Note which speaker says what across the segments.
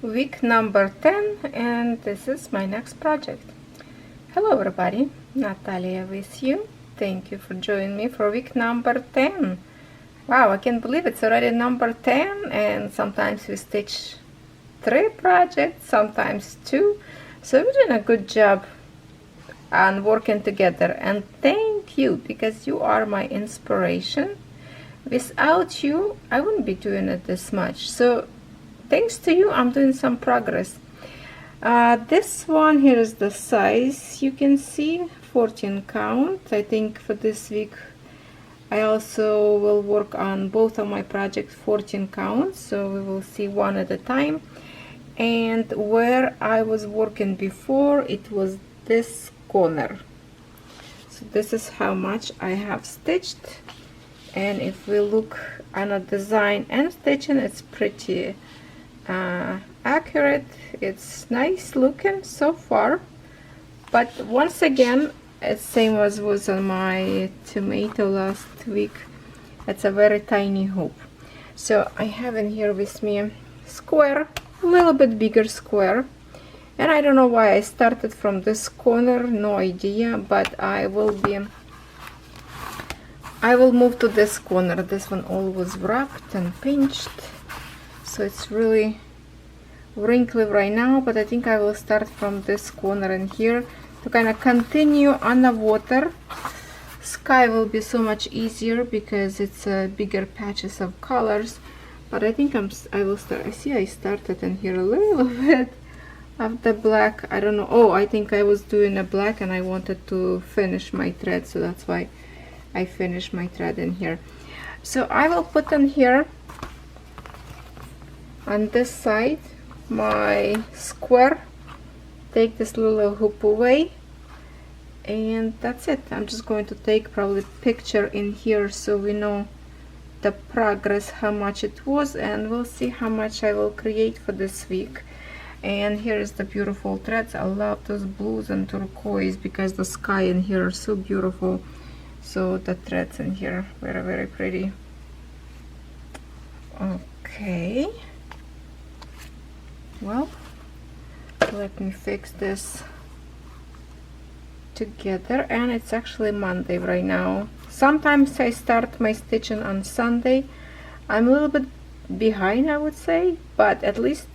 Speaker 1: week number 10, and this is my next project. Hello everybody, Natalia with you. Thank you for joining me for week number 10. Wow, I can't believe it's already number 10, and sometimes we stitch 3 projects, sometimes 2. So we're doing a good job on working together, and thank you because you are my inspiration. Without you, I wouldn't be doing it this much. So thanks to you, I'm doing some progress. This one here is the size, you can see 14 count. I think for this week I also will work on both of my projects 14 counts, so we will see one at a time. And where I was working before, it was this corner. So this is how much I have stitched, and if we look on a design and stitching, it's pretty accurate. It's nice looking so far, but once again, it's same as was on my tomato last week. It's a very tiny hoop. So I have in here with me a square, a little bit bigger square, and I don't know why I started from this corner, no idea, but I will move to this corner. This one all was wrapped and pinched, so it's really wrinkly right now, but I think I will start from this corner in here to kind of continue on the water. Sky will be so much easier because it's bigger patches of colors, but I think I will start. I see I started in here a little bit of the black. I don't know. Oh, I think I was doing a black and I wanted to finish my thread, so that's why I finished my thread in here. So I will put in here on this side my square, take this little hoop away, and that's it. I'm just going to take probably picture in here so we know the progress, how much it was, and we'll see how much I will create for this week. And here is the beautiful threads. I love those blues and turquoise because the sky in here is so beautiful. So the threads in here very, very pretty. Okay, well, let me fix this together. And it's actually Monday right now. Sometimes I start my stitching on Sunday. I'm a little bit behind, I would say, but at least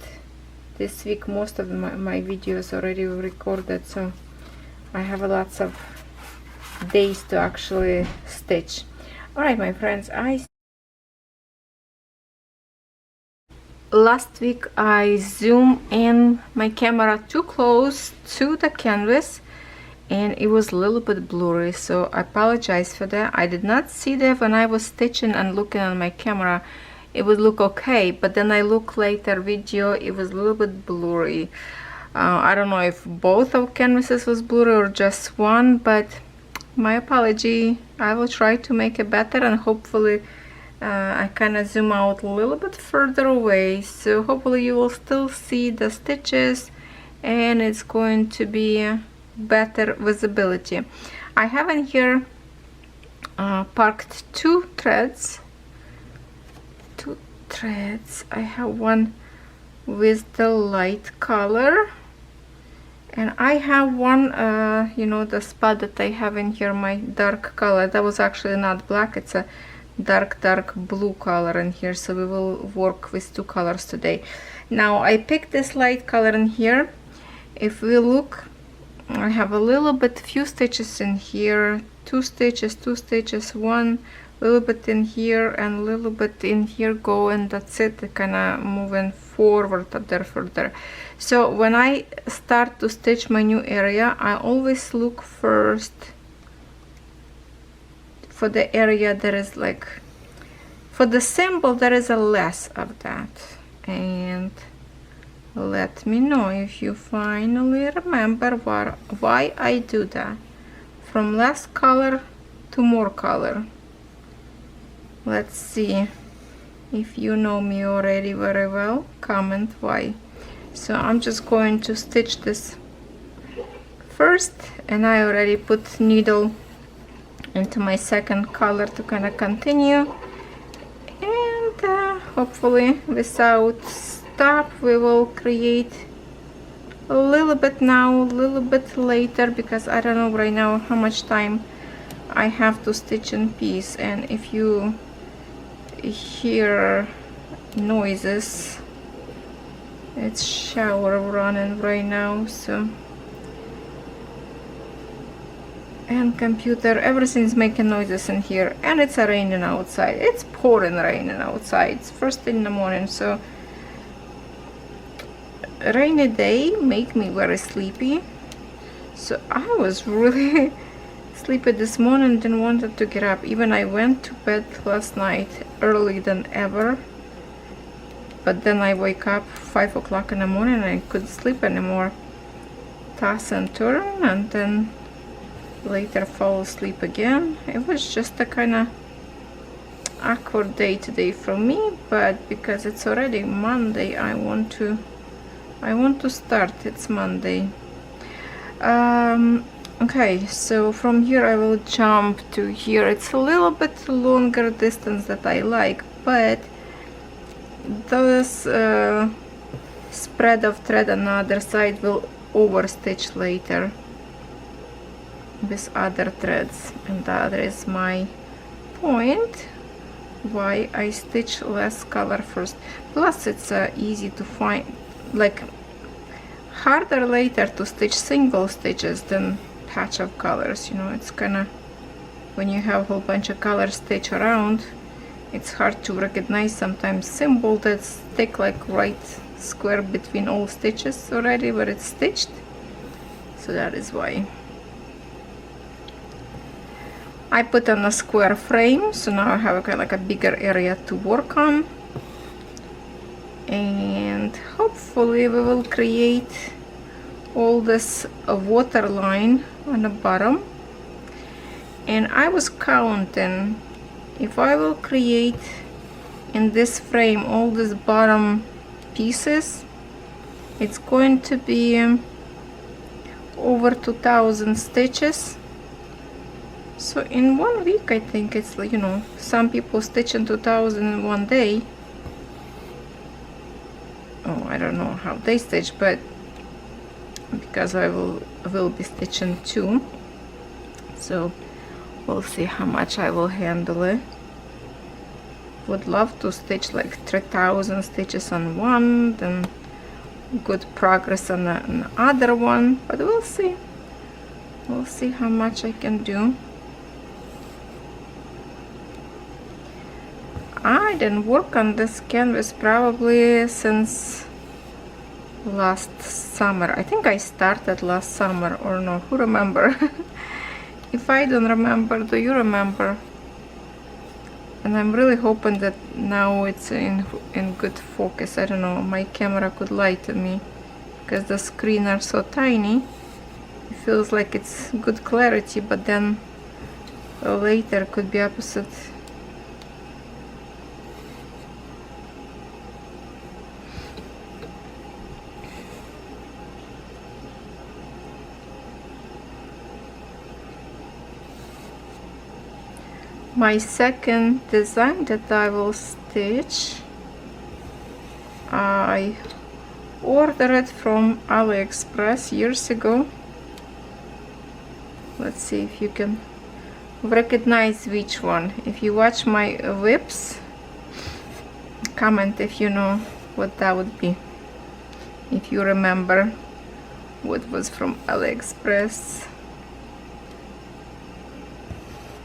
Speaker 1: this week most of my videos already recorded, so I have lots of days to actually stitch. All right, my friends, last week I zoomed in my camera too close to the canvas and it was a little bit blurry, so I apologize for that. I did not see that when I was stitching and looking on my camera. It would look okay, but then I look later video, it was a little bit blurry. I don't know if both of canvases was blurry or just one, but my apology. I will try to make it better, and hopefully I kind of zoom out a little bit further away, so hopefully you will still see the stitches and it's going to be better visibility. I have in here parked two threads. I have one with the light color, and I have one you know, the spot that I have in here, my dark color, that was actually not black, it's a dark blue color in here, so we will work with 2 colors today. Now I picked this light color in here. If we look, I have a little bit, few stitches in here, 2 stitches, 1 little bit in here and a little bit in here go, and that's it. Kind of moving forward there further. So when I start to stitch my new area, I always look first for the area that is like, for the symbol there is a less of that. And let me know if you finally remember why I do that, from less color to more color. Let's see if you know me already very well. Comment why. So I'm just going to stitch this first, and I already put needle into my second color to kind of continue, and hopefully without stop. We will create a little bit now, a little bit later, because I don't know right now how much time I have to stitch in piece. And if you hear noises, it's shower running right now, so, and computer, everything's making noises in here, and it's raining outside. It's pouring raining outside. It's first thing in the morning, so rainy day make me very sleepy. So I was really sleepy this morning, didn't want to get up. Even I went to bed last night early than ever, but then I wake up 5 o'clock in the morning and I couldn't sleep anymore. Toss and turn, and then later fall asleep again. It was just a kind of awkward day today for me, but because it's already Monday, I want to start. It's Monday. Okay, so from here I will jump to here. It's a little bit longer distance that I like, but this spread of thread on the other side will overstitch later with other threads, and that is my point why I stitch less color first. Plus it's easy to find, like harder later to stitch single stitches than patch of colors, you know. It's kind of, when you have a whole bunch of colors stitched around, it's hard to recognize sometimes symbol that's stick like right square between all stitches already where it's stitched. So that is why I put on a square frame, so now I have a kind of like a bigger area to work on, and hopefully we will create all this water line on the bottom. And I was counting, if I will create in this frame all these bottom pieces, it's going to be over 2000 stitches. So in 1 week, I think it's, you know, some people stitch in 2000 in 1 day. Oh, I don't know how they stitch, but because I will be stitching too, so we'll see how much I will handle it. Would love to stitch like 3000 stitches on one, then good progress on the other one, but we'll see. We'll see how much I can do. I didn't work on this canvas probably since last summer. I think I started last summer, or no, who remember? If I don't remember, do you remember? And I'm really hoping that now it's in good focus. I don't know, my camera could lie to me because the screen are so tiny. It feels like it's good clarity, but then later could be opposite. My second design that I will stitch, I ordered it from AliExpress years ago. Let's see if you can recognize which one. If you watch my whips, comment if you know what that would be, if you remember what was from AliExpress.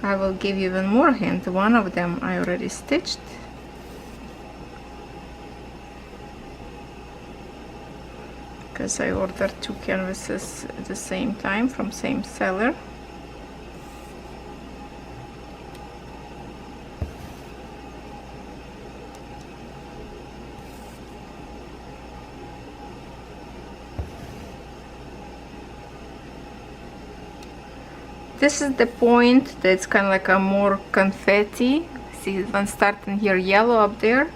Speaker 1: I will give you even more hint. One of them I already stitched. Because I ordered 2 canvases at the same time from same seller. This is the point that's kind of like a more confetti. See, when starting here yellow up there,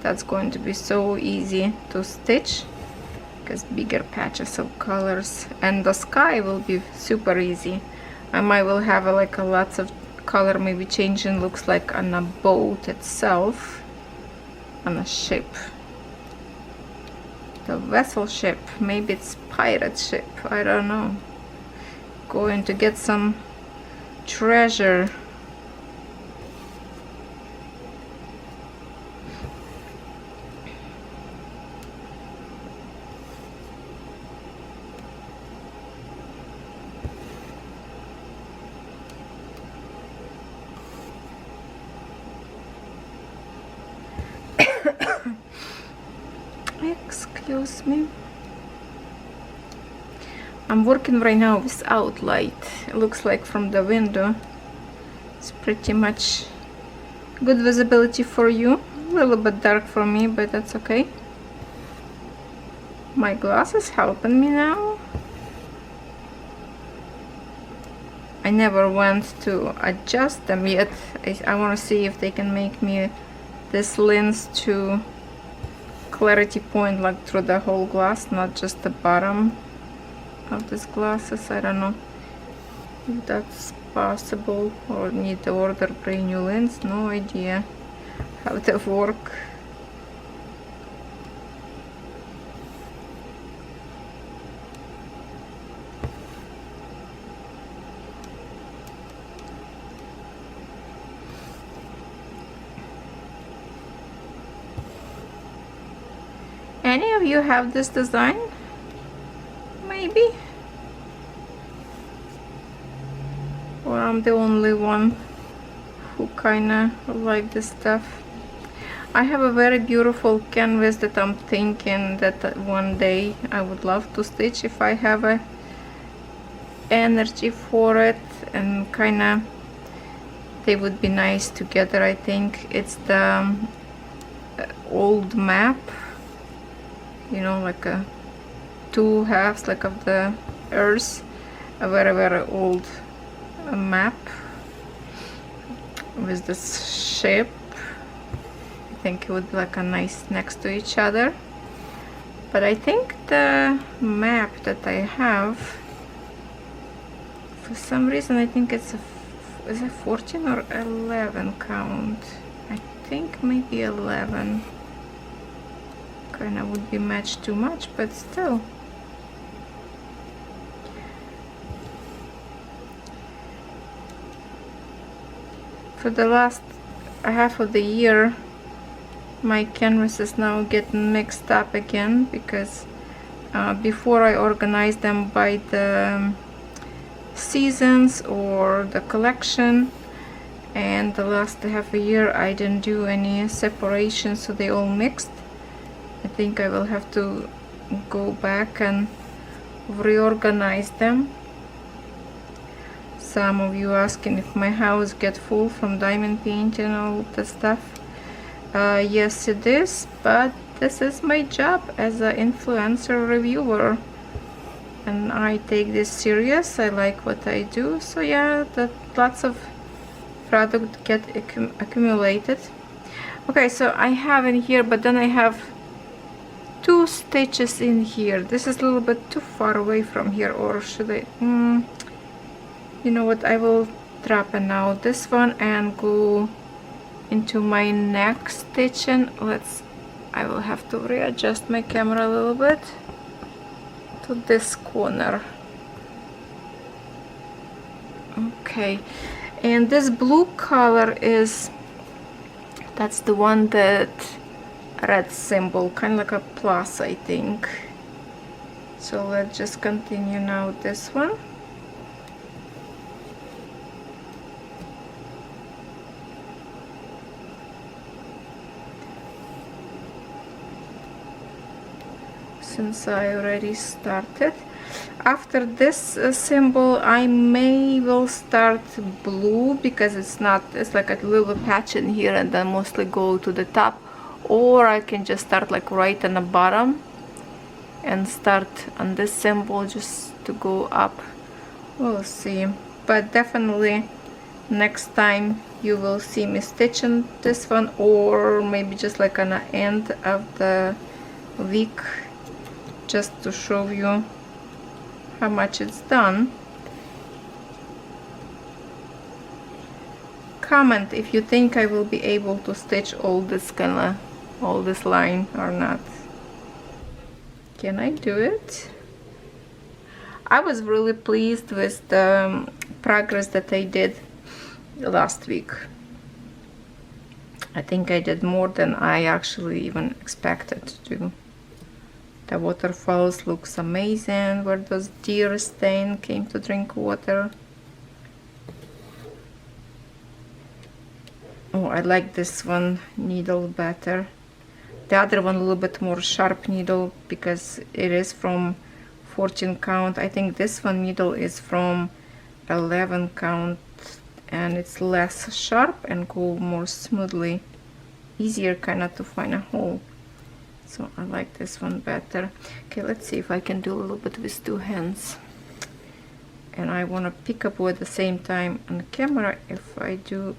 Speaker 1: that's going to be so easy to stitch because bigger patches of colors, and the sky will be super easy. I might will have like a lots of color maybe changing, looks like on a boat itself, on a ship. the vessel ship. Maybe it's pirate ship, I don't know. Going to get some treasure. Excuse me. I'm working right now without light. It looks like from the window. It's pretty much good visibility for you. A little bit dark for me, but that's okay. My glass is helping me now. I never went to adjust them yet. I want to see if they can make me this lens to clarity point like through the whole glass, not just the bottom of this glasses. I don't know if that's possible, or need to order brand new lens. No idea how they work. Any of you have this design? Maybe? Or I'm the only one who kinda like this stuff. I have a very beautiful canvas that I'm thinking that one day I would love to stitch if I have a energy for it, and kinda they would be nice together. I think it's the old map, you know, like a two halves like of the earth, a very very old map with this shape. I think it would be like a nice next to each other, but I think the map that I have, for some reason I think it's is a 14 or 11 count. I think maybe 11 kinda would be matched too much, but still. For the last half of the year my canvas is now getting mixed up again, because before I organized them by the seasons or the collection, and the last half a year I didn't do any separation, so they all mixed. I think I will have to go back and reorganize them. Some of you asking if my house get full from diamond painting and all that stuff. Yes it is, but this is my job as an influencer reviewer, and I take this serious. I like what I do, so yeah, that lots of product get accumulated. Okay, so I have in here, but then I have two stitches in here. This is a little bit too far away from here, or should I you know what, I will drop it now, this one, and go into my next stitch. And I will have to readjust my camera a little bit to this corner. Okay, and this blue color that's the one that red symbol, kind of like a plus, I think. So let's just continue now with this one. Since I already started, after this symbol I will start blue, because it's like a little patch in here and then mostly go to the top. Or I can just start like right on the bottom and start on this symbol just to go up. We'll see, but definitely next time you will see me stitching this one, or maybe just like on the end of the week, just to show you how much it's done. Comment if you think I will be able to stitch all this line or not. Can I do it? I was really pleased with the progress that I did last week. I think I did more than I actually even expected to do. The waterfalls looks amazing, where those deer stain came to drink water. Oh, I like this one needle better. The other one a little bit more sharp needle because it is from 14 count. I think this one needle is from 11 count and it's less sharp and go more smoothly. Easier kind of to find a hole. So I like this one better. Okay, let's see if I can do a little bit with two hands. And I want to pick up at the same time on camera if I do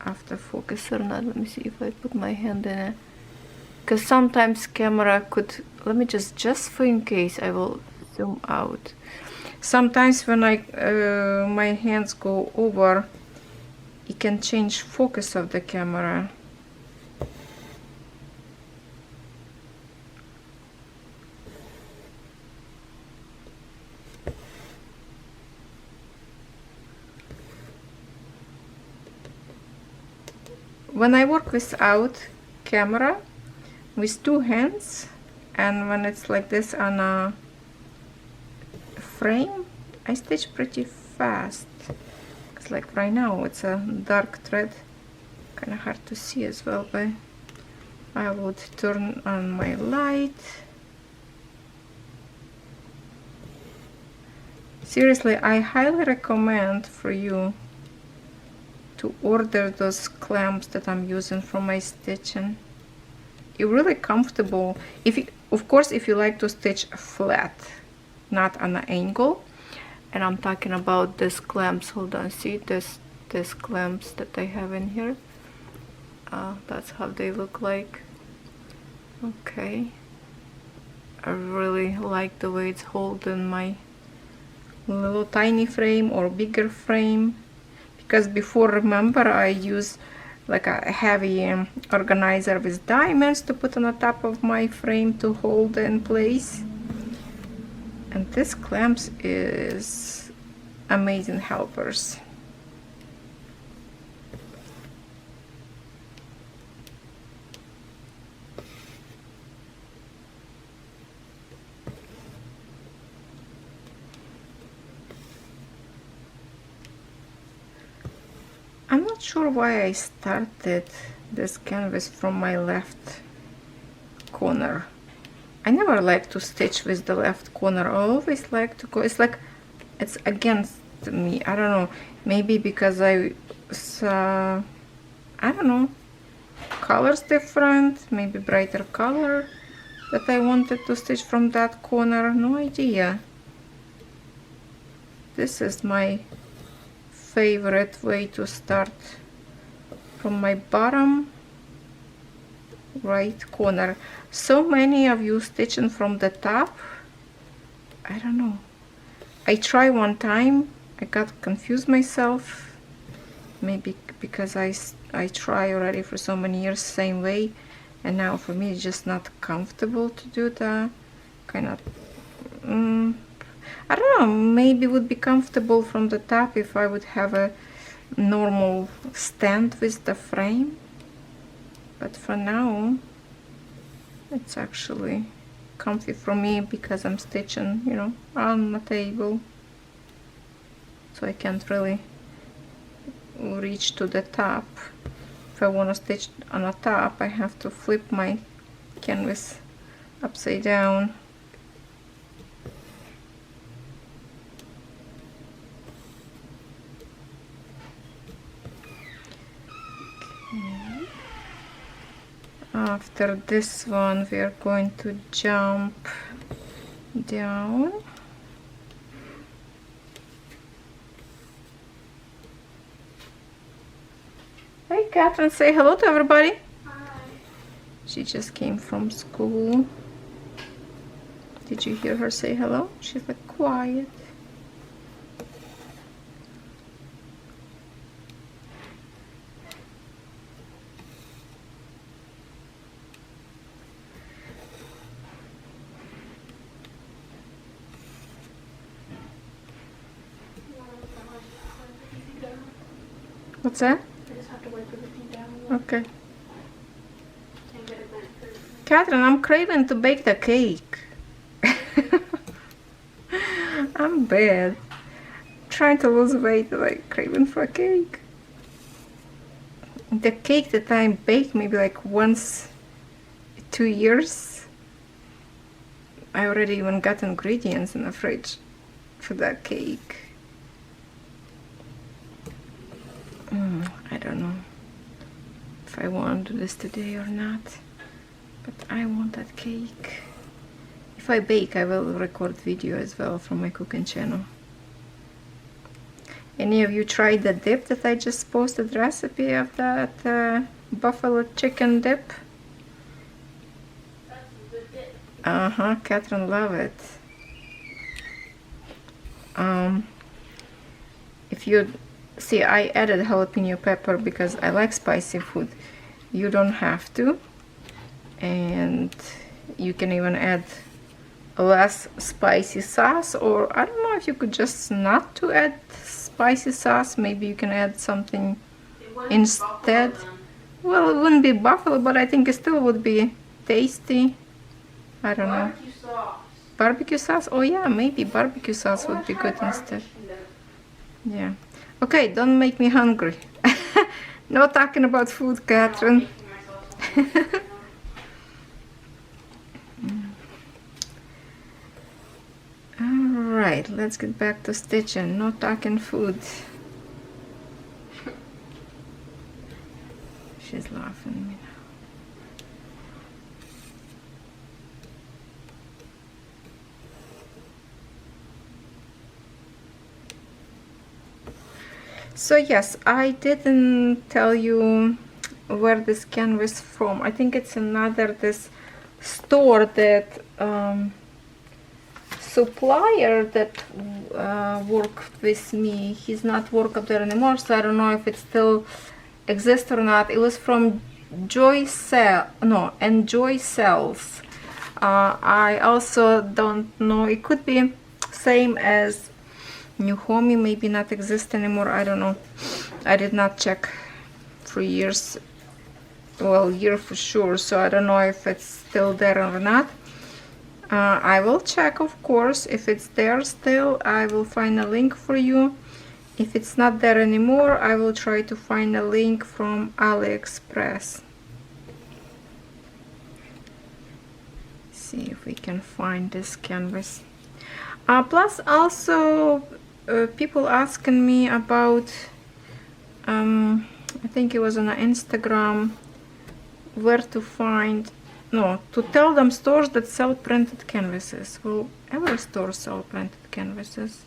Speaker 1: after focus or not. Let me see if I put my hand in it. Because sometimes camera could, let me just for in case, I will zoom out. Sometimes when my hands go over, it can change focus of the camera. When I work without camera, with two hands, and when it's like this on a frame, I stitch pretty fast. It's like right now it's a dark thread, kind of hard to see as well, but I would turn on my light. Seriously, I highly recommend for you to order those clamps that I'm using for my stitching. You're really comfortable. Of course, if you like to stitch flat, not on an angle. And I'm talking about these clamps. Hold on, see this clamps that I have in here. That's how they look like. Okay. I really like the way it's holding my little tiny frame or bigger frame. Because before, remember, I use like a heavy organizer with diamonds to put on the top of my frame to hold in place. And this clamps is amazing helpers. I'm not sure why I started this canvas from my left corner. I never like to stitch with the left corner. I always like to go, it's like it's against me. I don't know, maybe because I don't know, colors different, maybe brighter color that I wanted to stitch from that corner. No idea. This is my favorite way to start, from my bottom right corner. So many of you stitching from the top. I don't know, I tried one time, I got confused myself, maybe because I try already for so many years same way, and now for me it's just not comfortable to do that kind of I don't know, maybe it would be comfortable from the top if I would have a normal stand with the frame, but for now it's actually comfy for me because I'm stitching, you know, on the table, so I can't really reach to the top. If I want to stitch on the top, I have to flip my canvas upside down. After this one, we are going to jump down. Hey, Catherine, say hello to everybody.
Speaker 2: Hi.
Speaker 1: She just came from school. Did you hear her say hello? She's like quiet. What's that?
Speaker 2: I just have to wipe everything down a little.
Speaker 1: Okay.
Speaker 2: And get it bent for
Speaker 1: Catherine, I'm craving to bake the cake. I'm bad. Trying to lose weight, like craving for a cake. The cake that I bake maybe like once 2 years. I already even got ingredients in the fridge for that cake. I don't know if I want to do this today or not, but I want that cake. If I bake, I will record video as well from my cooking channel. Any of you tried the dip that I just posted recipe of that buffalo chicken dip?
Speaker 2: That's a good dip.
Speaker 1: Catherine love it. If you see, I added jalapeno pepper because I like spicy food. You don't have to, and you can even add less spicy sauce, or I don't know if you could just not to add spicy sauce. Maybe you can add something instead. Well, it wouldn't be buffalo, but I think it still would be tasty. I don't know.
Speaker 2: Barbecue sauce.
Speaker 1: Barbecue sauce? Oh yeah, maybe barbecue sauce would be good instead. Yeah. Okay, don't make me hungry. No talking about food, Catherine. Alright, let's get back to stitching. No talking food. She's laughing at me now. So yes, I didn't tell you where this canvas from. I think it's another this store that supplier that worked with me. He's not work up there anymore, so I don't know if it still exists or not. It was from Enjoy Cells. I also don't know. It could be same as New Homey, maybe not exist anymore. I don't know. I did not check for years. Well, year for sure, so I don't know if it's still there or not. I will check, of course. If it's there still, I will find a link for you. If it's not there anymore, I will try to find a link from AliExpress. See if we can find this canvas. Plus also people asking me about I think it was on Instagram, where to find, no, to tell them stores that sell printed canvases. Well, every store sells printed canvases.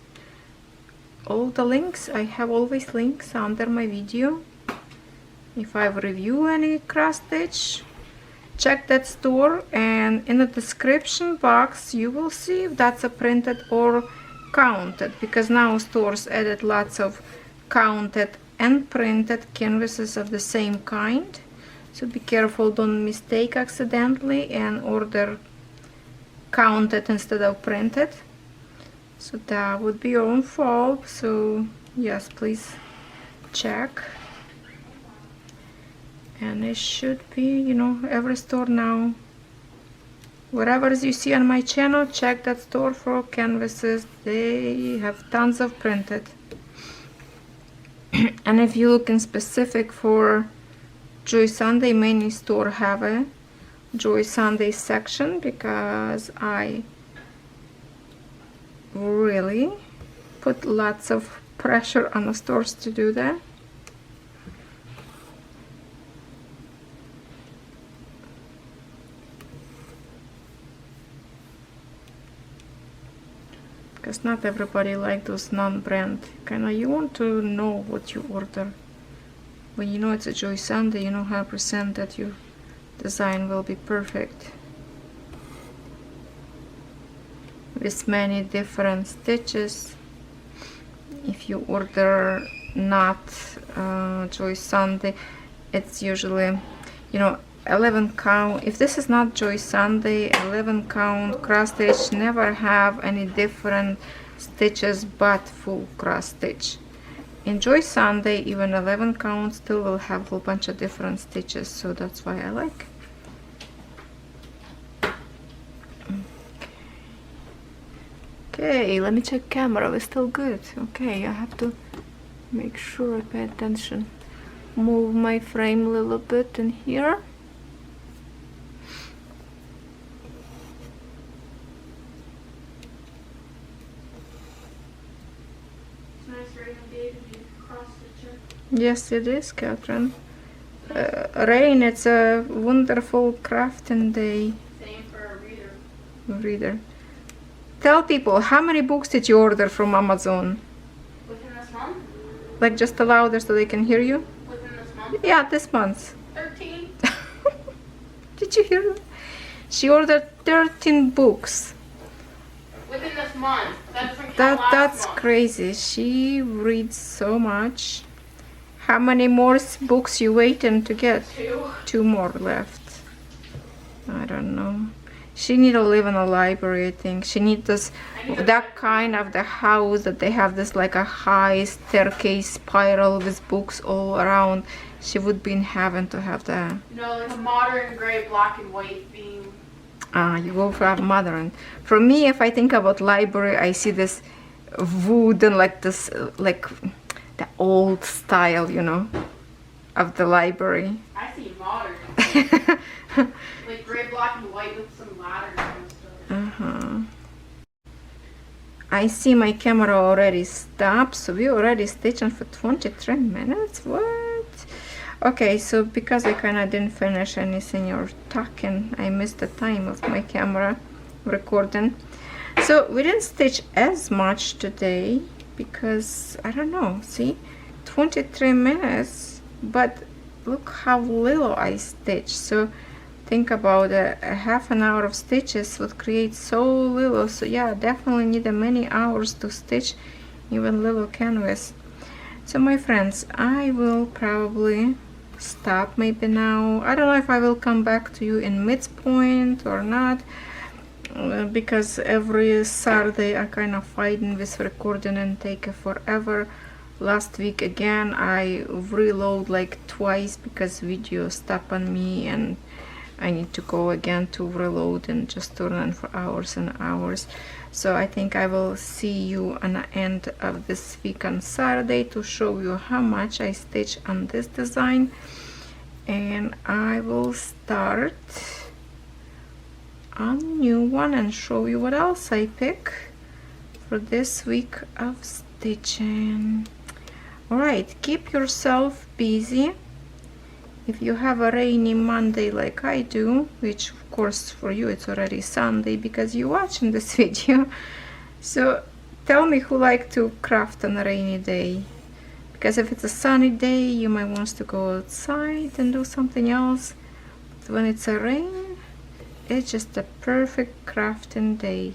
Speaker 1: All the links, I have always links under my video. If I review any cross stitch, check that store, and in the description box you will see if that's a printed or counted, because now stores added lots of counted and printed canvases of the same kind. So be careful, don't mistake accidentally and order counted instead of printed. So that would be your own fault. So yes, please check. And it should be, you know, every store now. Wherever you see on my channel, check that store for canvases. They have tons of printed. And if you look in specific for Joy Sunday, many stores have a Joy Sunday section, because I really put lots of pressure on the stores to do that. Because not everybody like those non-brand kind of. You want to know what you order. When you know it's a Joy Sunday, you know 100% that your design will be perfect, with many different stitches. If you order not Joy Sunday, it's usually, you know, 11 count. If this is not Joy Sunday, 11 count cross stitch never have any different stitches but full cross stitch. enjoy Sunday, even 11 count still will have a whole bunch of different stitches, so that's why I like. Okay, let me check camera. We're still good. Okay, I have to make sure I pay attention. Move my frame a little bit in here.
Speaker 2: It's nice rain day to be cross-stitching.
Speaker 1: Yes, it is, Catherine. Rain, it's a wonderful crafting day.
Speaker 2: Same for a reader.
Speaker 1: Reader. Tell people, how many books did you order from Amazon?
Speaker 2: Within this month?
Speaker 1: Like just louder so they can hear you?
Speaker 2: Within this month?
Speaker 1: Yeah, this month.
Speaker 2: 13.
Speaker 1: Did you hear that? She ordered 13 books.
Speaker 2: Within this month. That doesn't count last
Speaker 1: That's
Speaker 2: month.
Speaker 1: crazy. She reads so much. How many more books you waiting to get?
Speaker 2: 2.
Speaker 1: 2 more left. I don't know. She need to live in a library, I think. She needs this, that kind of the house that they have this like a high staircase spiral with books all around. She would be in heaven to have that.
Speaker 2: You know, like a modern gray, black and white theme.
Speaker 1: You go for a modern. For me, if I think about library, I see this wood and like this, like the old style, you know, of the library.
Speaker 2: I see modern. Like gray, black and white with some ladders and stuff.
Speaker 1: I see my camera already stopped, so we already stitching for 23 minutes. What? Okay, so because I kind of didn't finish anything or talking, I missed the time of my camera recording. So we didn't stitch as much today because I don't know. See, 23 minutes, but look how little I stitched. So think about a half an hour of stitches would create so little. So yeah, definitely need many hours to stitch even little canvas. So my friends, I will probably stop maybe now. I don't know if I will come back to you in midpoint or not, because every Saturday I kind of fighting with recording and take forever. Last week again I reload like twice because video stopped on me and I need to go again to reload and just turn on for hours and hours. So I think I will see you on the end of this week on Saturday to show you how much I stitch on this design, and I will start on new one and show you what else I pick for this week of stitching. Alright, keep yourself busy. If you have a rainy Monday like I do, which of course for you it's already Sunday because you're watching this video, so tell me who like to craft on a rainy day, because if it's a sunny day you might want to go outside and do something else, but when it's a rain it's just a perfect crafting day.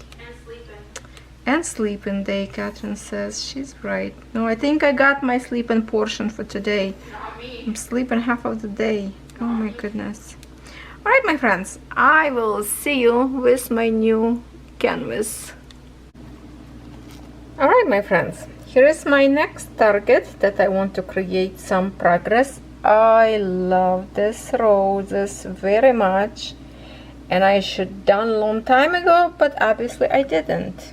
Speaker 1: And sleeping day, Catherine says. She's right. No, I think I got my sleeping portion for today.
Speaker 2: Not me.
Speaker 1: I'm sleeping half of the day. Oh my goodness. Alright, my friends, I will see you with my new canvas. Alright, my friends, here is my next target that I want to create some progress. I love these roses very much, and I should done a long time ago, but obviously I didn't.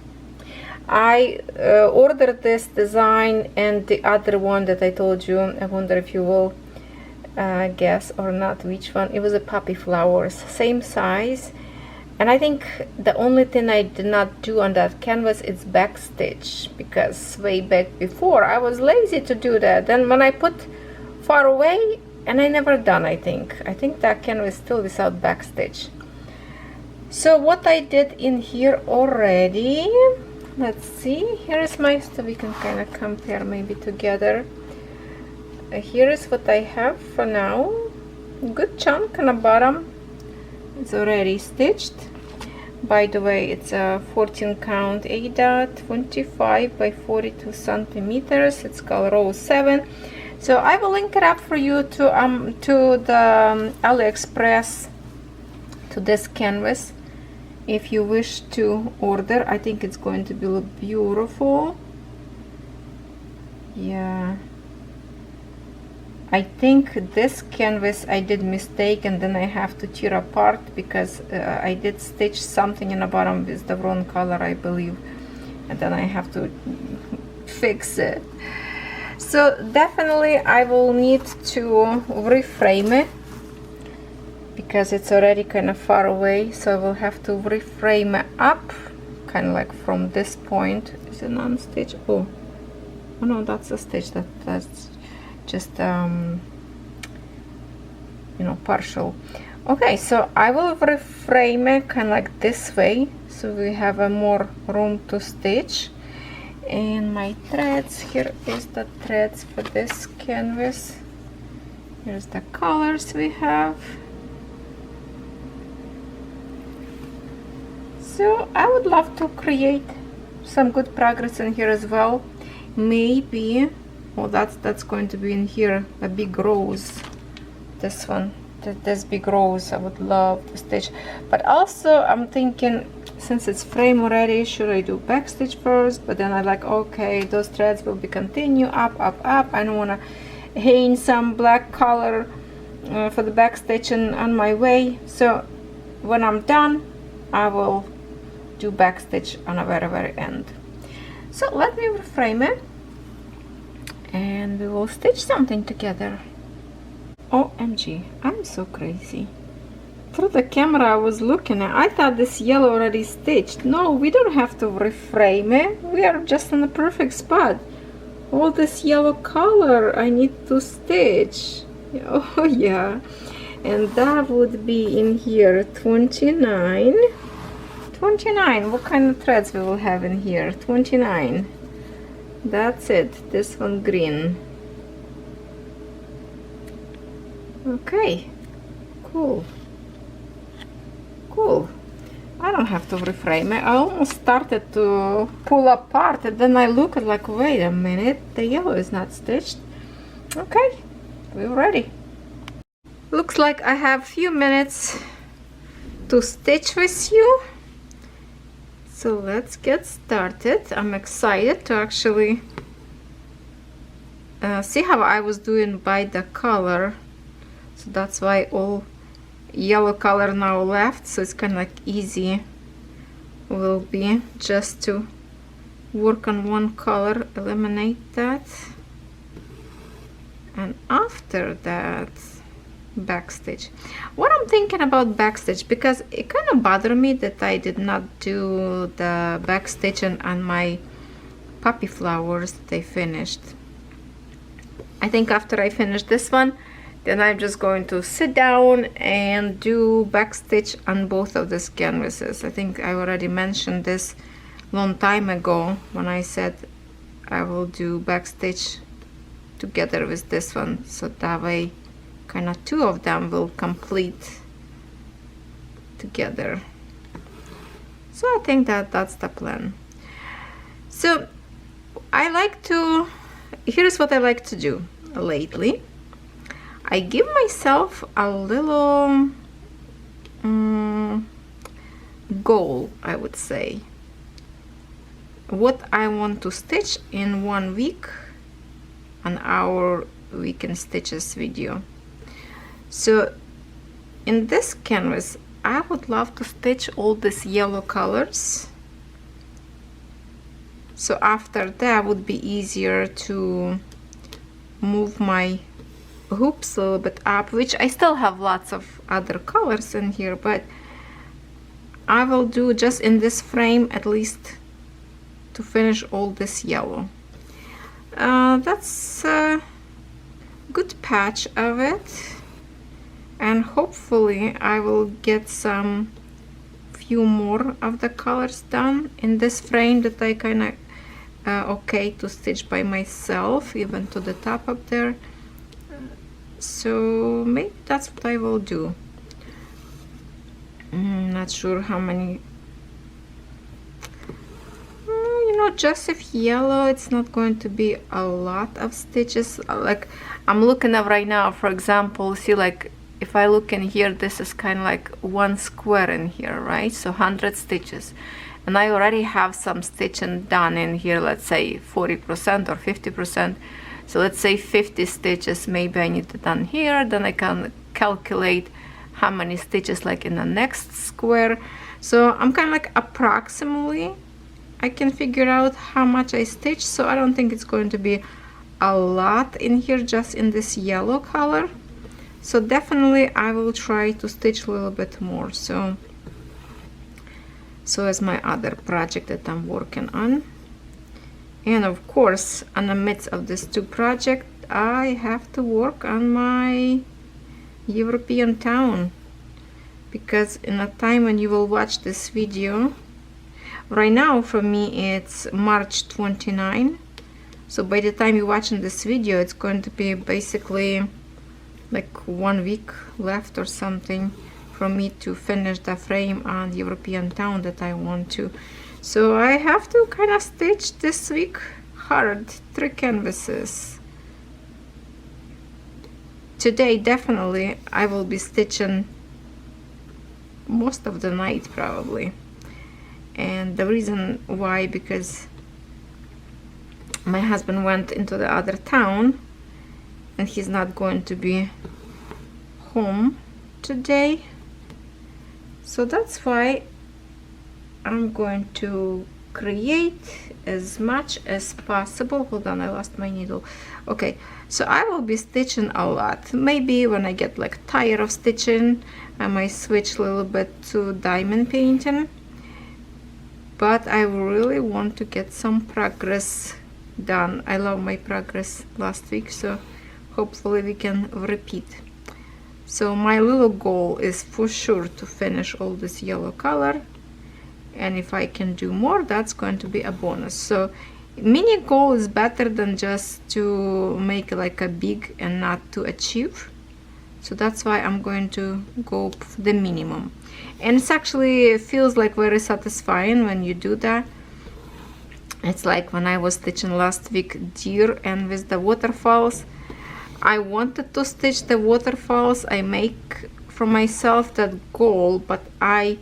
Speaker 1: I ordered this design and the other one that I told you. I wonder if you will guess or not which one. It was a poppy flowers, same size, and I think the only thing I did not do on that canvas is backstitch, because way back before I was lazy to do that. Then when I put far away, and I never done, I think that canvas still without backstitch. So what I did in here already, let's see, here is my, so we can kind of compare maybe together. Here is what I have for now. Good chunk on the bottom. It's already stitched. By the way, it's a 14 count ARTDOT, 25 by 42 centimeters. It's called row 7. So I will link it up for you to the AliExpress, to this canvas, if you wish to order. I think it's going to be beautiful. Yeah, I think this canvas I did mistake, and then I have to tear apart because I did stitch something in the bottom with the wrong color, I believe, and then I have to fix it. So definitely I will need to reframe it because it's already kind of far away, so I will have to reframe it up kind of like from this point. Is it non-stitch? Oh no, that's a stitch. That's just you know, partial. Okay, so I will reframe it kind of like this way, so we have a more room to stitch. And my threads, here is the threads for this canvas. Here's the colors we have. So I would love to create some good progress in here as well. Maybe, well, that's going to be in here, a big rose. This one, this big rose, I would love to stitch. But also I'm thinking, since it's frame already, should I do back stitch first? But then I like, okay, those threads will be continue up, up, up. I don't want to hang some black color for the back stitching on my way. So when I'm done, I will do back stitch on the very end. So let me reframe it and we will stitch something together. OMG, I'm so crazy. Through the camera I was looking at, I thought this yellow already stitched. No, we don't have to reframe it. We are just in the perfect spot. All this yellow color I need to stitch. Oh yeah. And that would be in here 29. 29. What kind of threads we will have in here? 29. That's it. This one green. Okay. Cool. Cool. I don't have to reframe it. I almost started to pull apart, and then I look at like, wait a minute, the yellow is not stitched. Okay, we're ready. Looks like I have few minutes to stitch with you. So let's get started. I'm excited to actually see how I was doing by the color. So that's why all yellow color now left, so it's kind of like easy will be just to work on one color, eliminate that, and after that backstitch. What I'm thinking about backstitch, because it kind of bothered me that I did not do the backstitching on my poppy flowers that I finished. I think after I finish this one, then I'm just going to sit down and do backstitch on both of these canvases. I think I already mentioned this long time ago when I said I will do backstitch together with this one, so that way kind of two of them will complete together. So I think that that's the plan. So I like to, here's what I like to do lately. I give myself a little goal, I would say. What I want to stitch in 1 week on our weekend stitches video. So in this canvas, I would love to stitch all these yellow colors. So after that would be easier to move my hoops a little bit up, which I still have lots of other colors in here, but I will do just in this frame at least to finish all this yellow. That's a good patch of it, and hopefully I will get some few more of the colors done in this frame that I kind of okay to stitch by myself, even to the top up there. So maybe that's what I will do. Not sure how many. You know, just if yellow, it's not going to be a lot of stitches. Like I'm looking at right now, for example, see, like if I look in here, this is kind of like one square in here, right? So 100 stitches, and I already have some stitching done in here, let's say 40% or 50%. So let's say 50 stitches maybe I need it done here, then I can calculate how many stitches like in the next square. So I'm kind of like approximately I can figure out how much I stitch, so I don't think it's going to be a lot in here just in this yellow color. So definitely I will try to stitch a little bit more, so as my other project that I'm working on. And of course, in the midst of these two projects, I have to work on my European town, because in a time when you will watch this video, right now for me it's March 29, so by the time you're watching this video it's going to be basically like 1 week left or something for me to finish the frame on European town that I want to. So I have to kind of stitch this week hard, 3 canvases. Today definitely I will be stitching most of the night probably, and the reason why, because my husband went into the other town and he's not going to be home today, so that's why I'm going to create as much as possible. Hold on, I lost my needle. Okay, so I will be stitching a lot. Maybe when I get like tired of stitching, I might switch a little bit to diamond painting, but I really want to get some progress done. I love my progress last week, so hopefully we can repeat. So my little goal is for sure to finish all this yellow color, and if I can do more, that's going to be a bonus. So mini goal is better than just to make like a big and not to achieve. So that's why I'm going to go for the minimum, and it's actually, it feels like very satisfying when you do that. It's like when I was stitching last week deer and with the waterfalls, I wanted to stitch the waterfalls. I make for myself that goal, but I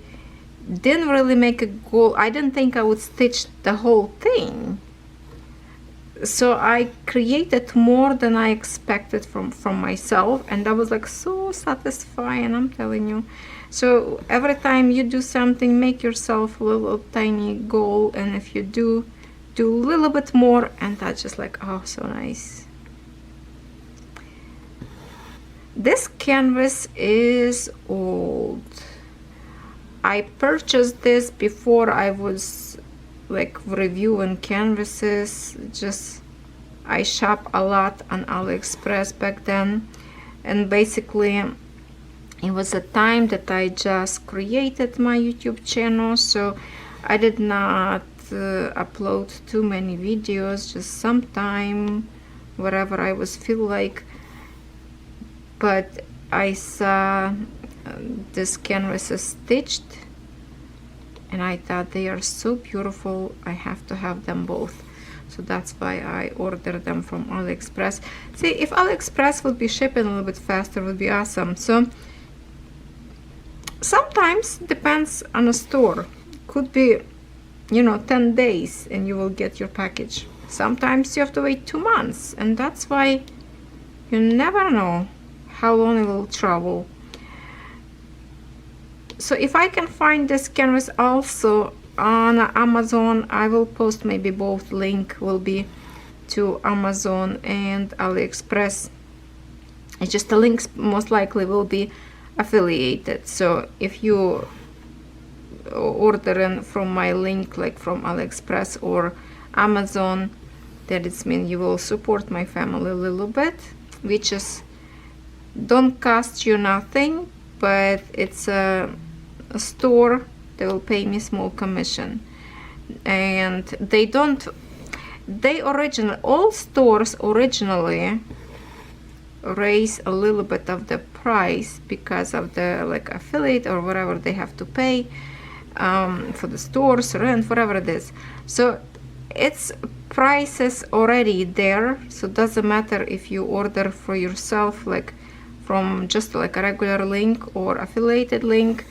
Speaker 1: didn't really make a goal. I didn't think I would stitch the whole thing, so I created more than I expected from myself, and that was like so satisfying, I'm telling you. So every time you do something, make yourself a little tiny goal, and if you do a little bit more, and that's just like, oh, so nice. This canvas is old. I purchased this before I was like reviewing canvases. Just I shop a lot on AliExpress back then, and basically it was a time that I just created my YouTube channel, so I did not upload too many videos, just sometime whatever I was feel like. But I saw this canvas is stitched, and I thought they are so beautiful, I have to have them both. So that's why I ordered them from AliExpress. See, if AliExpress would be shipping a little bit faster, would be awesome. So sometimes depends on a store, could be, you know, 10 days and you will get your package. Sometimes you have to wait 2 months, and that's why you never know how long it will travel. So if I can find this canvas also on Amazon, I will post maybe both. Link will be to Amazon and AliExpress. It's just the links most likely will be affiliated. So if you ordering from my link, like from AliExpress or Amazon, that it means you will support my family a little bit, which is don't cost you nothing, but it's a store that will pay me small commission. And they don't, all stores originally raise a little bit of the price because of the like affiliate or whatever they have to pay for the stores, rent, whatever it is. So it's prices already there, so it doesn't matter if you order for yourself like from just like a regular link or affiliated link.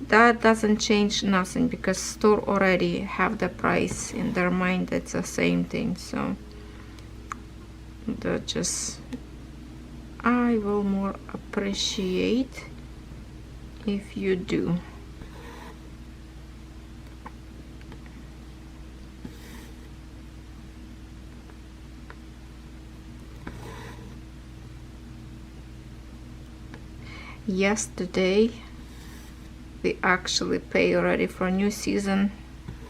Speaker 1: That doesn't change nothing, because store already have the price in their mind. It's the same thing. So that just I will more appreciate if you do. Yesterday we actually pay already for a new season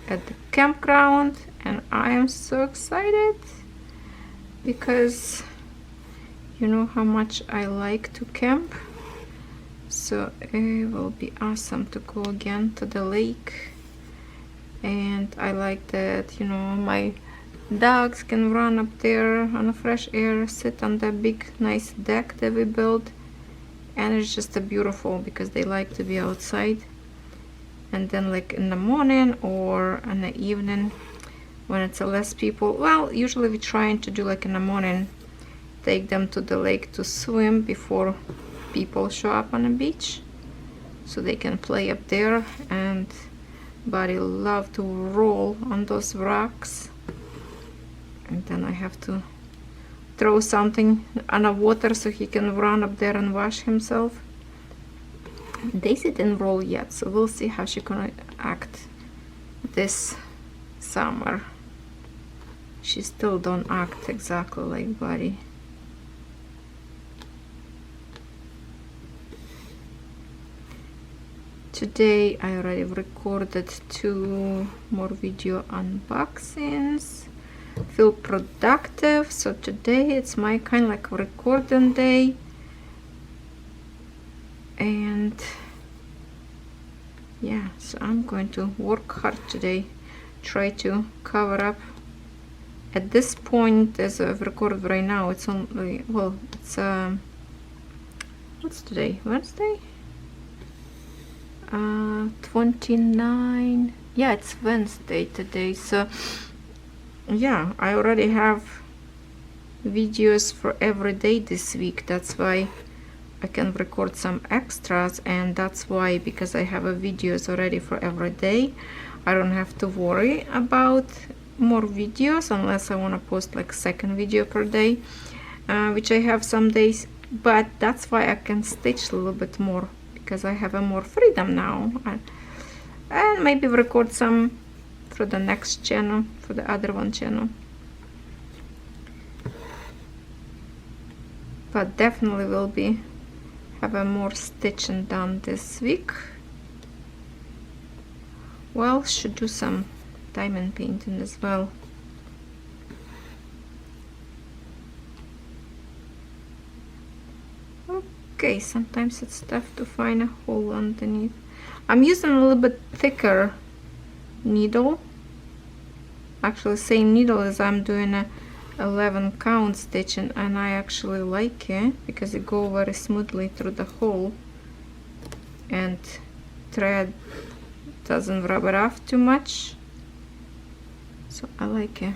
Speaker 1: at the campground, and I am so excited because you know how much I like to camp, so it will be awesome to go again to the lake. And I like that, you know, my dogs can run up there on the fresh air, sit on the big nice deck that we built, and it's just a beautiful because they like to be outside. And then like in the morning or in the evening when it's less people, well, usually we're trying to do like in the morning, take them to the lake to swim before people show up on the beach, so they can play up there. And Buddy love to roll on those rocks, and then I have to throw something on the water so he can run up there and wash himself. Daisy didn't roll yet, so we'll see how she's gonna act this summer. She still don't act exactly like Buddy. Today I already recorded 2 more video unboxings. Feel productive, so today it's my kind of like recording day, and yeah, so I'm going to work hard today, try to cover up. At this point, as I've recorded right now, it's only, well, it's what's today, Wednesday, 29, yeah, it's Wednesday today. So yeah, I already have videos for every day this week. That's why I can record some extras, and that's why, because I have a videos already for every day, I don't have to worry about more videos unless I want to post like second video per day, which I have some days. But that's why I can stitch a little bit more, because I have a more freedom now, and maybe record some for the next channel, for the other one channel. But definitely will be have a more stitching done this week. Well, should do some diamond painting as well. Okay, sometimes it's tough to find a hole underneath. I'm using a little bit thicker needle, actually same needle as I'm doing a 11 count stitching, and I actually like it because it goes very smoothly through the hole and thread doesn't rub it off too much, so I like it.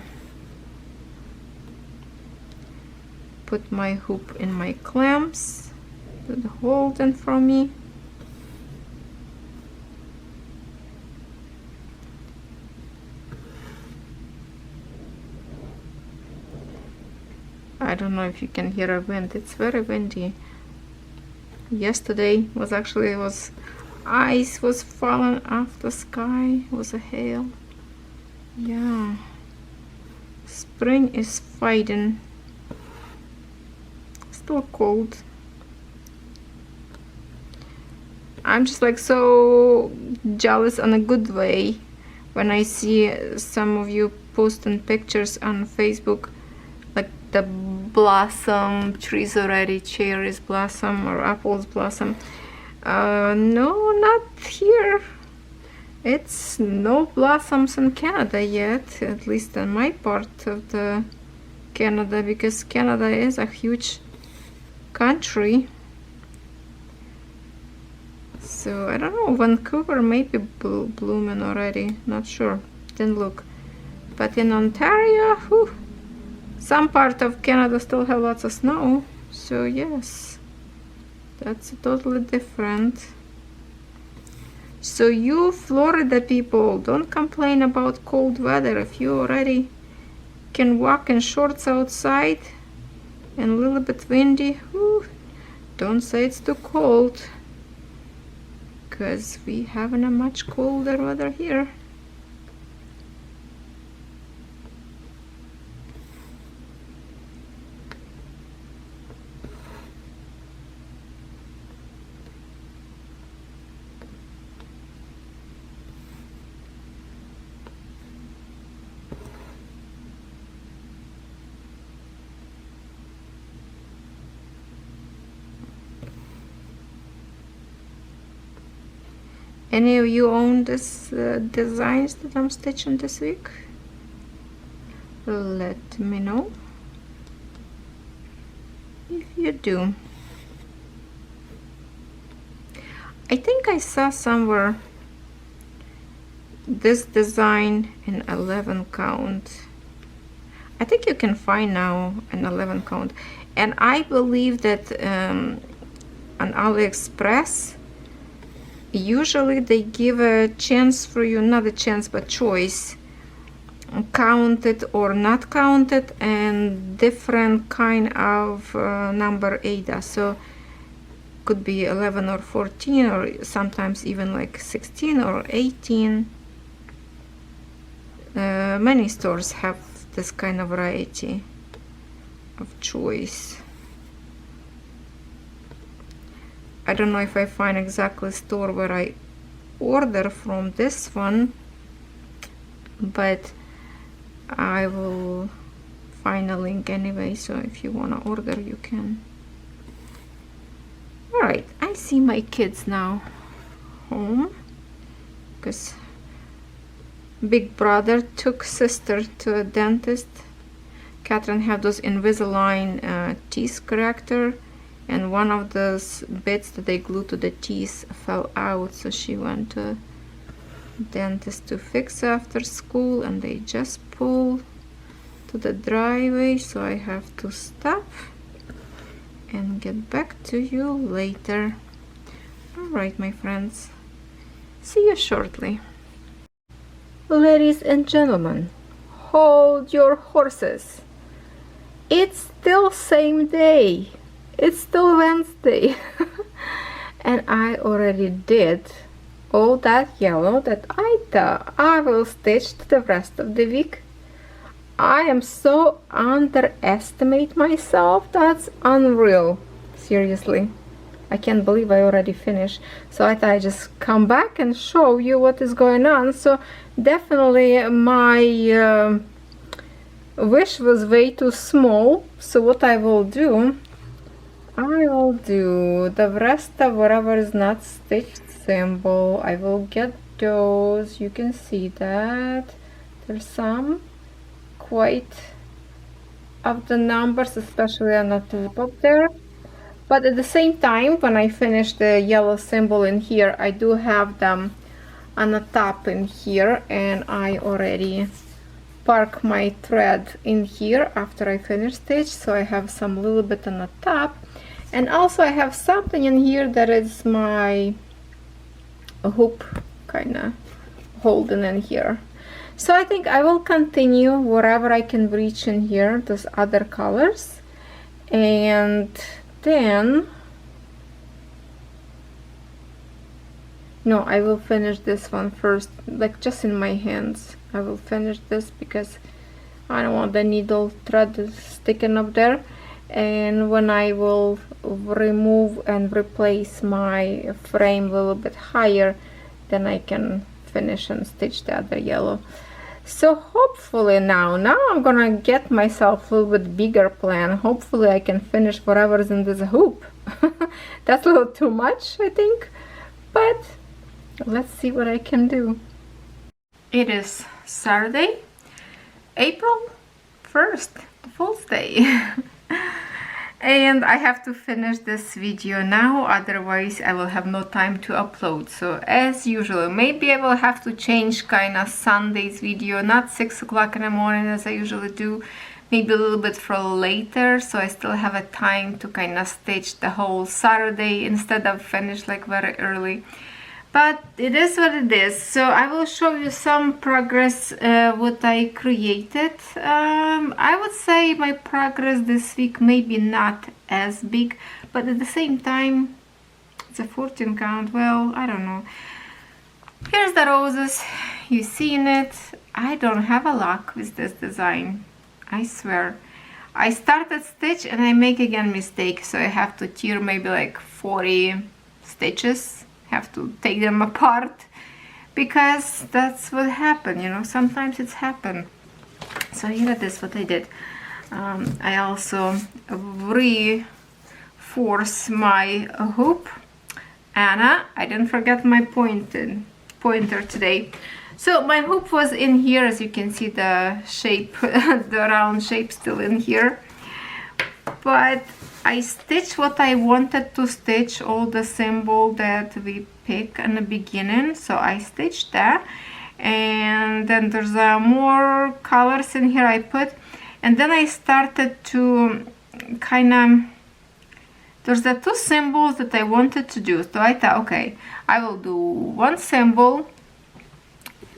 Speaker 1: Put my hoop in my clamps, do the holding for me. I don't know if you can hear a wind, it's very windy. Yesterday was actually, ice was falling off the sky, it was a hail. Yeah, spring is fighting. Still cold. I'm just like so jealous in a good way when I see some of you posting pictures on Facebook, like the blossom trees already, cherries blossom or apples blossom. No, not here. It's no blossoms in Canada yet, at least in my part of the Canada, because Canada is a huge country. So I don't know, Vancouver may be blooming already, not sure, didn't look. But in Ontario, whew, some part of Canada still have lots of snow, so yes, that's totally different. So you Florida people, don't complain about cold weather. If you already can walk in shorts outside, and a little bit windy. Ooh, don't say it's too cold, because we having a much colder weather here. Any of you own this designs that I'm stitching this week? Let me know if you do. I think I saw somewhere this design in 11 count. I think you can find now an 11 count, and I believe that on AliExpress usually they give a chance for you, not a chance but choice, counted or not counted, and different kind of number ADA. So could be 11 or 14, or sometimes even like 16 or 18. Many stores have this kind of variety of choice. I don't know if I find exactly store where I order from this one, but I will find a link anyway, so if you want to order you can. Alright, I see my kids now home, because big brother took sister to a dentist. Catherine had those Invisalign teeth corrector, and one of those bits that they glued to the teeth fell out, so she went to a dentist to fix after school, and they just pulled to the driveway, so I have to stop and get back to you later. Alright, my friends, see you shortly. Ladies and gentlemen, hold your horses. It's still same day. It's still Wednesday. And I already did all that yellow that I thought I will stitch the rest of the week. I am so underestimate myself. That's unreal. Seriously. I can't believe I already finished. So I thought I'd just come back and show you what is going on. So definitely my wish was way too small. So what I will do, I will do the rest of whatever is not stitched symbol. I will get those. You can see that there's some quite of the numbers, especially on the top up there. But at the same time, when I finish the yellow symbol in here, I do have them on the top in here, and I already park my thread in here after I finish stitch, so I have some little bit on the top. And also I have something in here that is my hoop kind of holding in here. So I think I will continue wherever I can reach in here, those other colors, and then no, I will finish this one first, like just in my hands. I will finish this because I don't want the needle thread sticking up there. And when I will remove and replace my frame a little bit higher, then I can finish and stitch the other yellow. So hopefully now I'm gonna get myself a little bit bigger plan. Hopefully I can finish whatever's in this hoop. That's a little too much, I think, but let's see what I can do. It is Saturday, April 1st, the Fool's Day. And I have to finish this video now, otherwise I will have no time to upload. So as usual, maybe I will have to change kind of Sunday's video, not 6 o'clock in the morning as I usually do, maybe a little bit for later, so I still have a time to kind of stitch the whole Saturday instead of finish like very early. but it is what it is. So I will show you some progress what I created. I would say my progress this week maybe not as big, but at the same time it's a 14 count. Well, I don't know. Here's the roses, you seen it. I don't have a luck with this design, I swear. I started stitch and I make again mistake, so I have to tear maybe like 40 stitches, have to take them apart, because that's what happened, you know, sometimes it's happened. So here it is what I did. I also reinforce my hoop. Anna, I didn't forget my pointer today. So my hoop was in here, as you can see the shape, the round shape still in here. But I stitched what I wanted to stitch, all the symbol that we pick in the beginning. So I stitched that, and then there's more colors in here I put, and then I started to kind of, there's the two symbols that I wanted to do. So I thought, okay, I will do one symbol,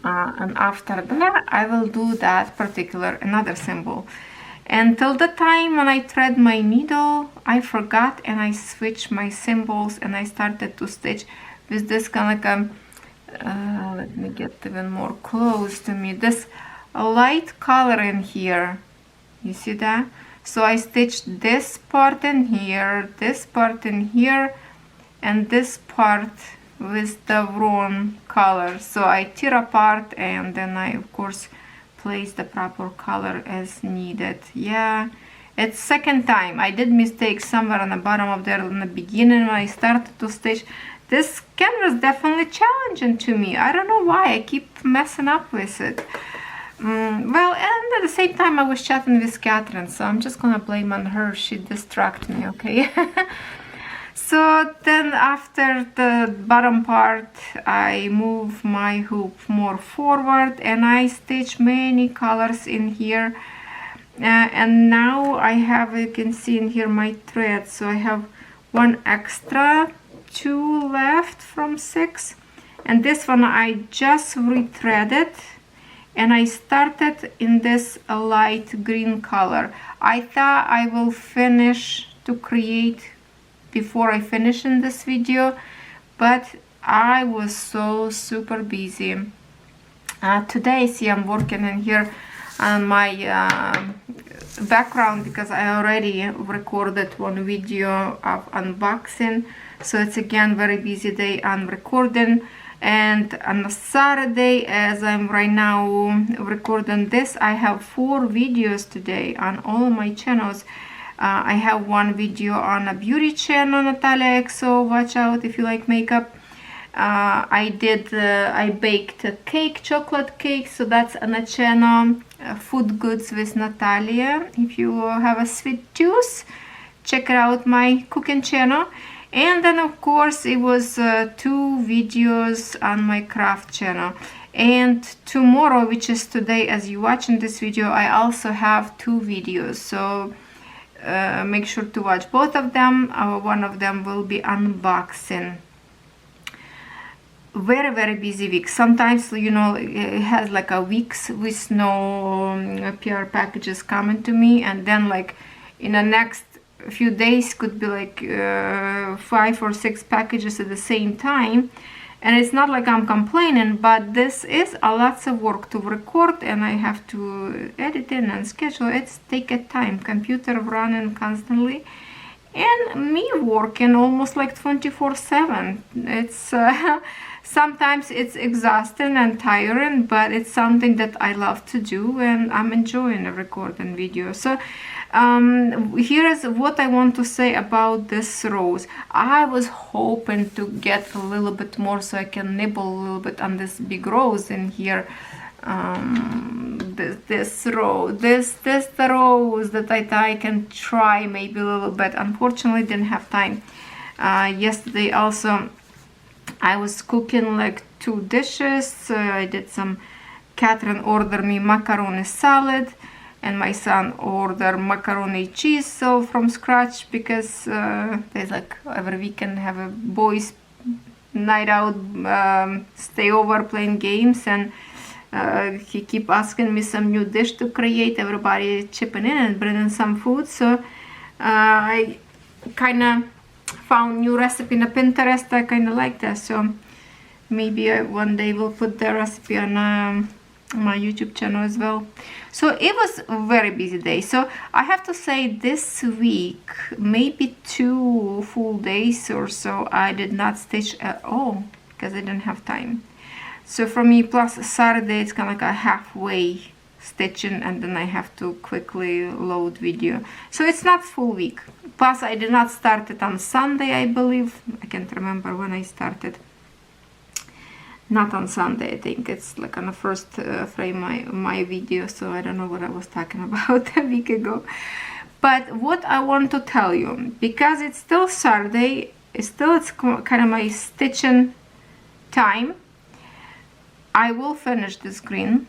Speaker 1: and after that I will do that particular another symbol. Until the time when I thread my needle, I forgot and I switched my symbols and I started to stitch with this kind of like let me get even more close to me, this light color in here. You see that? So I stitched this part in here, this part in here, and this part with the wrong color. So I tear apart and then I of course place the proper color as needed. Yeah, it's second time. I did mistake somewhere on the bottom of there in the beginning when I started to stitch. This canvas definitely challenging to me. I don't know why I keep messing up with it. Well, and at the same time I was chatting with Catherine, so I'm just gonna blame on her. She distracted me, okay? So then after the bottom part, I move my hoop more forward and I stitch many colors in here. And now I have, you can see in here my thread. So I have one extra, 2 left from 6. And this one I just rethreaded. And I started in this light green color. I thought I will finish to create before I finish in this video, but I was so super busy. Today, see, I'm working in here on my background because I already recorded one video of unboxing, so it's again very busy day on recording. And on a Saturday, as I'm right now recording this, I have 4 videos today on all my channels. I have one video on a beauty channel, Nataliyaxo, watch out if you like makeup. I baked a cake, chocolate cake, so that's on a channel, Food Goods with Natalia. If you have a sweet tooth, check out my cooking channel. And then of course it was 2 videos on my craft channel. And tomorrow, which is today as you watching this video, I also have 2 videos. So make sure to watch both of them. One of them will be unboxing. Very busy week. Sometimes, you know, it has like a weeks with no PR packages coming to me, and then like in the next few days could be like 5 or 6 packages at the same time. And it's not like I'm complaining, but this is a lots of work to record, and I have to edit in and schedule. It's take a time, computer running constantly, and me working almost like 24/7. It's sometimes it's exhausting and tiring, but it's something that I love to do, and I'm enjoying recording videos. So here is what I want to say about this rose. I was hoping to get a little bit more so I can nibble a little bit on this big rose in here. This rose, the rose that I thought I can try maybe a little bit. Unfortunately, didn't have time. Yesterday also I was cooking like 2 dishes. I did some, Catherine ordered me macaroni salad, and my son ordered macaroni cheese, so from scratch, because there's like every weekend have a boys night out, stay over playing games, and he keep asking me some new dish to create. Everybody chipping in and bringing some food, so I kind of found new recipe in the Pinterest. I kind of like that, so maybe one day we'll put the recipe on my YouTube channel as well. So it was a very busy day. So I have to say this week, maybe 2 full days or so, I did not stitch at all because I didn't have time. So for me, plus Saturday, it's kind of like a halfway stitching, and then I have to quickly load video. So it's not full week. Plus I did not start it on Sunday, I believe. I can't remember when I started. Not on Sunday, I think it's like on the first frame my video, so I don't know what I was talking about a week ago. But what I want to tell you, because it's still Saturday, it's kind of my stitching time, I will finish this green,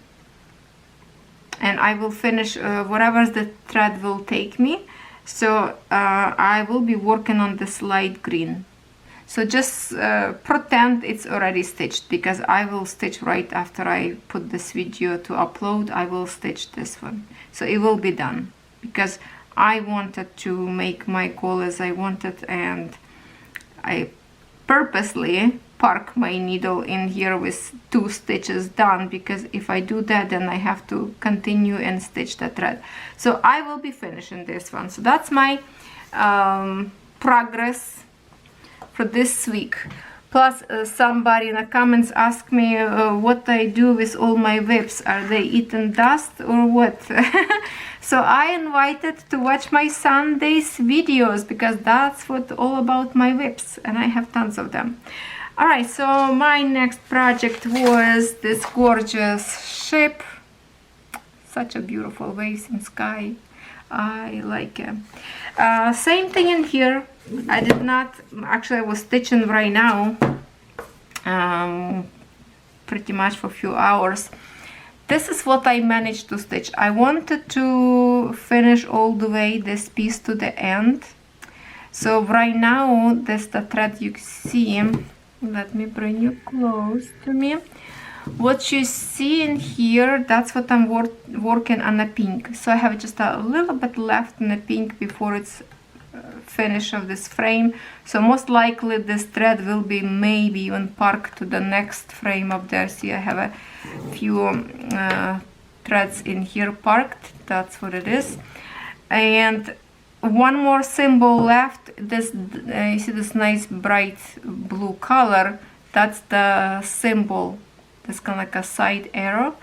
Speaker 1: and I will finish whatever the thread will take me. So I will be working on this light green. So just pretend it's already stitched, because I will stitch right after I put this video to upload. I will stitch this one, so it will be done, because I wanted to make my goal as I wanted, and I purposely park my needle in here with 2 stitches done, because if I do that, then I have to continue and stitch the thread. So I will be finishing this one. So that's my progress for this week. Plus somebody in the comments asked me what I do with all my whips. Are they eating dust or what? So I invited to watch my Sunday's videos, because that's what all about my whips, and I have tons of them. Alright, so my next project was this gorgeous ship. Such a beautiful waves in sky. I like it. Same thing in here. I did not, actually I was stitching right now, pretty much for a few hours. This is what I managed to stitch. I wanted to finish all the way this piece to the end. So right now, this the thread you see. Let me bring you close to me. What you see in here, that's what I'm working on the pink. So I have just a little bit left in the pink before it's finish of this frame. So most likely this thread will be maybe even parked to the next frame up there. See, I have a few threads in here parked. That's what it is. And one more symbol left. This you see this nice bright blue color, that's the symbol. That's kind of like a side arrow.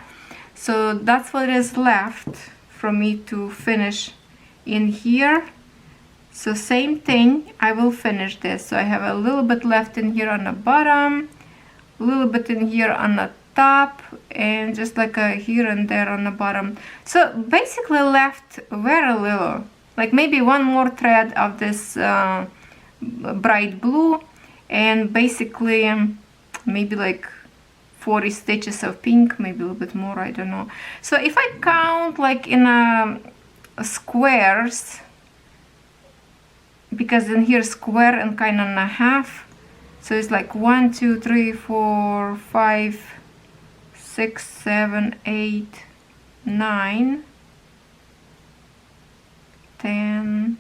Speaker 1: So that's what is left for me to finish in here. So same thing, I will finish this. So I have a little bit left in here on the bottom, a little bit in here on the top, and just like a here and there on the bottom. So basically left very little, like maybe one more thread of this bright blue, and basically maybe like 40 stitches of pink, maybe a little bit more, I don't know. So if I count like in squares, because in here square and kind of a half, so it's like 1 2 3 4 5 6 7 8 9 10,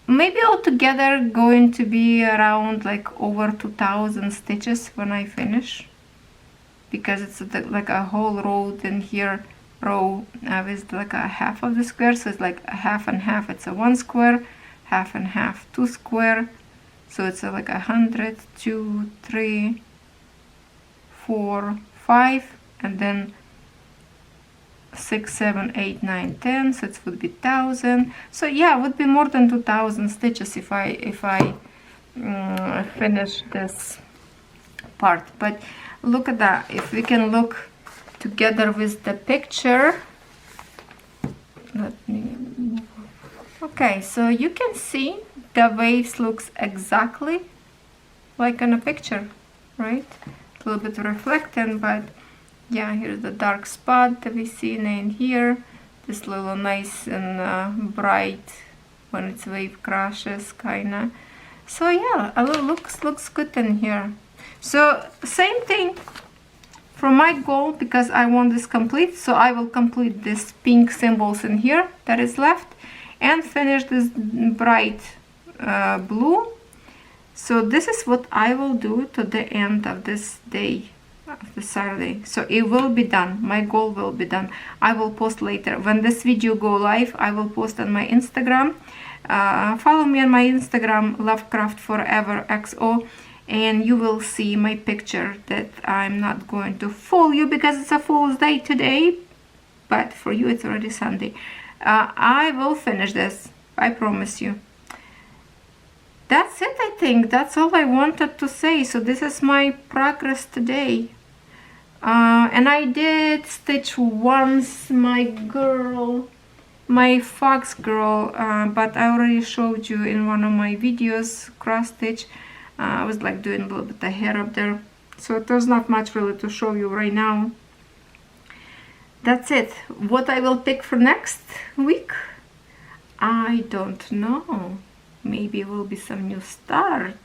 Speaker 1: maybe altogether going to be around like over 2000 stitches when I finish, because it's like a whole row in here, with like a half of the square. So it's like a half and half. It's a 1 square, half and half, 2 square. So it's like 100, 2, 3, 4, 5, and then 6, 7, 8, 9, 10. So it would be 1000. So yeah, it would be more than 2000 stitches if I finish this part. But look at that. If we can look together with the picture, let me move. Okay, so you can see the waves looks exactly like in a picture, right? A little bit reflecting, but yeah, here's the dark spot that we see in here. This little nice and bright when it's wave crashes, kinda. So yeah, looks good in here. So same thing for my goal, because I want this complete, so I will complete this pink symbols in here that is left and finish this bright blue. So this is what I will do to the end of this day, of the Saturday. So it will be done, my goal will be done. I will post later when this video go live. I will post on my Instagram. Follow me on my Instagram, Lovecraftforever XO, and you will see my picture that I'm not going to fool you because it's a Fool's Day today, but for you it's already Sunday. I will finish this, I promise you. That's it, I think. That's all I wanted to say. So this is my progress today. And I did stitch once my girl, my fox girl, but I already showed you in one of my videos, cross stitch. I was like doing a little bit of hair up there, so there's not much really to show you right now. That's it. What I will pick for next week, I don't know. Maybe it will be some new start.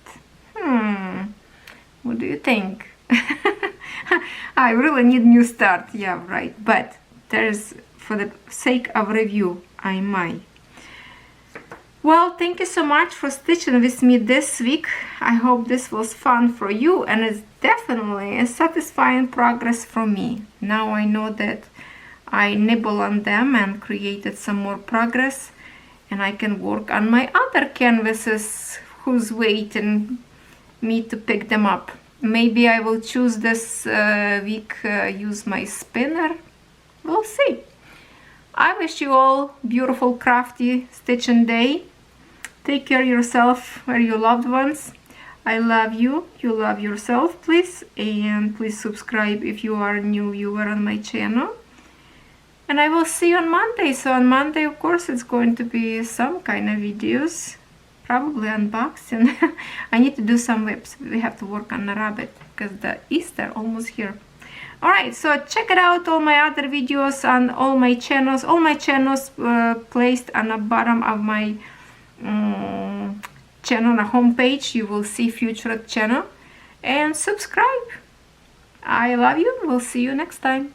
Speaker 1: What do you think? I really need new start, yeah, right, but there's, for the sake of review, I might. Well, thank you so much for stitching with me this week. I hope this was fun for you, and it's definitely a satisfying progress for me. Now I know that I nibble on them and created some more progress, and I can work on my other canvases who's waiting me to pick them up. Maybe I will choose this week, use my spinner. We'll see. I wish you all beautiful crafty stitching day. Take care of yourself or your loved ones. I love you. You love yourself, please. And please subscribe if you are a new viewer on my channel. And I will see you on Monday. So on Monday, of course, it's going to be some kind of videos. Probably unboxing. I need to do some whips. We have to work on the rabbit because the Easter almost here. Alright, so check it out, all my other videos on all my channels. All my channels placed on the bottom of my channel, the homepage. You will see featured channel. And subscribe. I love you. We'll see you next time.